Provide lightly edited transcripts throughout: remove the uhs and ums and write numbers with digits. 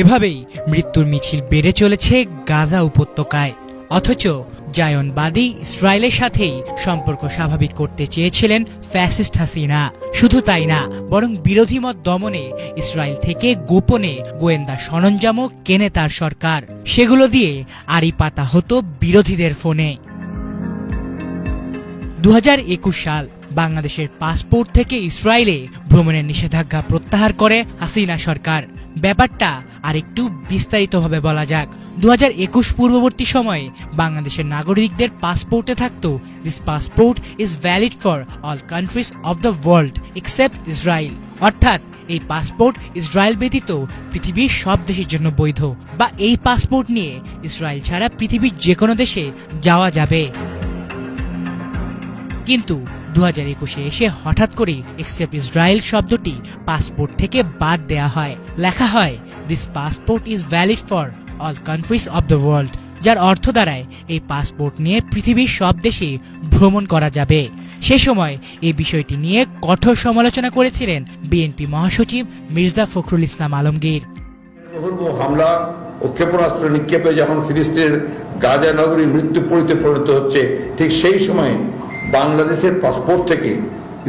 এভাবেই মৃত্যুর মিছিল বেড়ে চলেছে গাজা উপত্যকায়। অথচ জায়নবাদী ইসরায়েলের সাথেই সম্পর্ক স্বাভাবিক করতে চেয়েছিলেন ফ্যাসিস্ট হাসিনা। শুধু তাই না, বরং বিরোধী মত দমনে ইসরায়েল থেকে গোপনে গোয়েন্দা সরঞ্জামও কেনে তার সরকার। সেগুলো দিয়ে আড়ি পাতা হতো বিরোধীদের ফোনে। 2021 সাল বাংলাদেশের পাসপোর্ট থেকে ইসরায়েলে ভ্রমণের নিষেধাজ্ঞা প্রত্যাহার করে হাসিনা সরকার। ব্যাপারটা আরেকটু বিস্তারিতভাবে বলা যাক। 2021 পূর্ববর্তী সময়ে বাংলাদেশের নাগরিকদের পাসপোর্টে থাকতো, this passport is valid for all countries of the world except Israel. অর্থাৎ এই পাসপোর্ট ইসরায়েল ব্যতীত পৃথিবীর সব দেশের জন্য বৈধ, বা এই পাসপোর্ট নিয়ে ইসরায়েল ছাড়া পৃথিবীর যে কোনো দেশে যাওয়া যাবে। কিন্তু 2021 এসে হঠাৎ করে এক্সেপ্ট ইসরায়েল শব্দটি পাসপোর্ট থেকে বাদ দেয়া হয়। লেখা হয় this passport is valid for all countries of the world, যার অর্থ দাঁড়ায় এই পাসপোর্ট নিয়ে পৃথিবীর সব দেশে ভ্রমণ করা যাবে। সে সময় এই বিষয়টি নিয়ে কঠোর সমালোচনা করেছিলেন বিএনপি মহাসচিব মির্জা ফখরুল ইসলাম আলমগীর। হামলা ও ক্ষেপণাস্ত্র নিক্ষেপে যখন ফিলিস্তিনের গাজা নগরী মৃত্যুপরিতে পরিণত হচ্ছে, ঠিক সেই সময় বাংলাদেশের পাসপোর্ট থেকে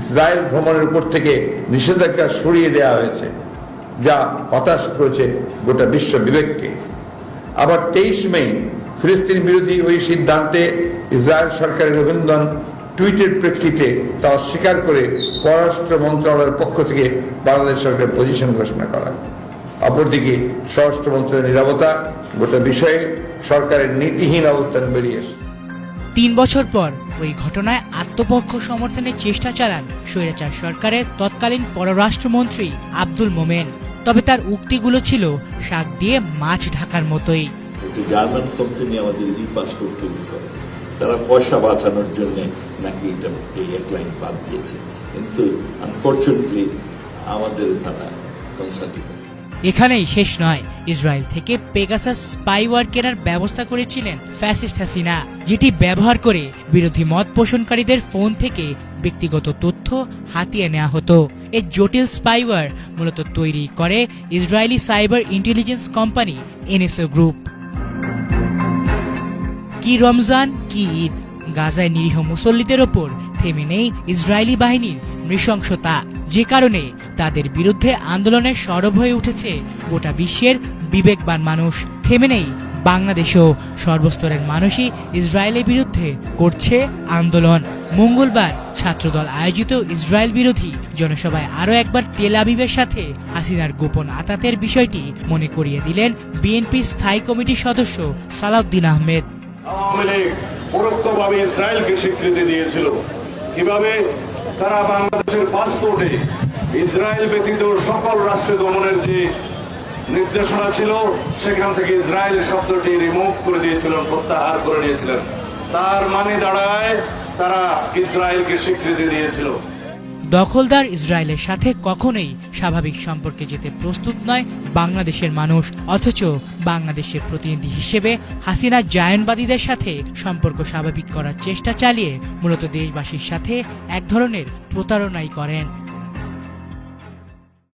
ইসরায়েল ভ্রমণের উপর থেকে নিষেধাজ্ঞা সরিয়ে দেওয়া হয়েছে, যা হতাশ করেছে গোটা বিশ্ব বিবেককে। আবার 23 মে ফিলিস্তিন বিরোধী ওই সিদ্ধান্তে ইসরায়েল সরকারের অভিনন্দন টুইটের প্রেক্ষিতে তা অস্বীকার করে পররাষ্ট্র মন্ত্রণালয়ের পক্ষ থেকে বাংলাদেশ সরকারের পজিশন ঘোষণা করা। অপরদিকে স্বরাষ্ট্র মন্ত্রণালয়ের নীরবতা গোটা বিষয়ে সরকারের নীতিহীন অবস্থান বেরিয়ে এসেছে। 3 বছর পর ওই ঘটনায় আত্মপক্ষ সমর্থনের চেষ্টা চালান স্বৈরাচার সরকারের তৎকালীন পররাষ্ট্রমন্ত্রী আব্দুল মোমেন। তবে তার উক্তিগুলো ছিল শাক দিয়ে মাছ ঢাকার মতোই। জার্মান কোম্পানি আমাদের এই পাসপোর্ট তৈরি করে, তারা পয়সা বাঁচানোর জন্য নাকি এই এক লাইন বাদ দিয়েছে, কিন্তু আনফরচুনেটলি আমাদের তারা কনসাল্টিং। এখানেই শেষ নয়, ইসরায়েল থেকে পেগাসাস স্পাইওয়্যার কেনার ব্যবস্থা করেছিলেন ফ্যাসিস্ট হাসিনা, যেটি ব্যবহার করে বিরোধী মত পোষণকারীদের ফোন থেকে ব্যক্তিগত তথ্য হাতিয়ে নেওয়া হতো। এই জটিল স্পাইওয়্যার মূলত তৈরি করে Israeli cyber intelligence company NSO group. কি রমজান কি ঈদ, গাজায় নিরীহ মুসল্লিদের ওপর থেমে নেই ইসরায়েলি বাহিনীর নৃশংসতা, যে কারণে তাদের বিরুদ্ধে আন্দোলনে সরব হয়ে উঠেছে গোটা বিশ্বের বিবেকবান মানুষ। থেমে নেই বাংলাদেশও, সর্বস্তরের মানুষই ইসরায়েলের বিরুদ্ধে করছে আন্দোলন। মঙ্গলবার ছাত্রদল আয়োজিত ইসরায়েল বিরোধী জনসভায় আরও একবার তেল আবিবের সাথে হাসিনার গোপন আতাতের বিষয়টি মনে করিয়ে দিলেন বিএনপি স্থায়ী কমিটির সদস্য সালাউদ্দিন আহমেদ। আওয়ামী লীগ পরোক্ষভাবে ইসরায়েলকে স্বীকৃতি দিয়েছিল। কিভাবে? তারা বাংলাদেশের পাসপোর্টে ইসরায়েল ব্যতীত সকল রাষ্ট্র দমনের যে নির্দেশনা ছিল, সেখান থেকে ইসরায়েল শব্দটি রিমুভ করে দিয়েছিলেন, প্রত্যাহার করে নিয়েছিলেন। তার মানে দাঁড়ায় তারা ইসরায়েলকে স্বীকৃতি দিয়েছিল। দখলদার ইসরায়েলের সাথে কখনোই স্বাভাবিক সম্পর্কে যেতে প্রস্তুত নয় বাংলাদেশের মানুষ। অথচ বাংলাদেশের প্রতিনিধি হিসেবে হাসিনা জায়নবাদীদের সাথে সম্পর্ক স্বাভাবিক করার চেষ্টা চালিয়ে মূলত দেশবাসীর সাথে এক ধরনের প্রতারণাই করেন।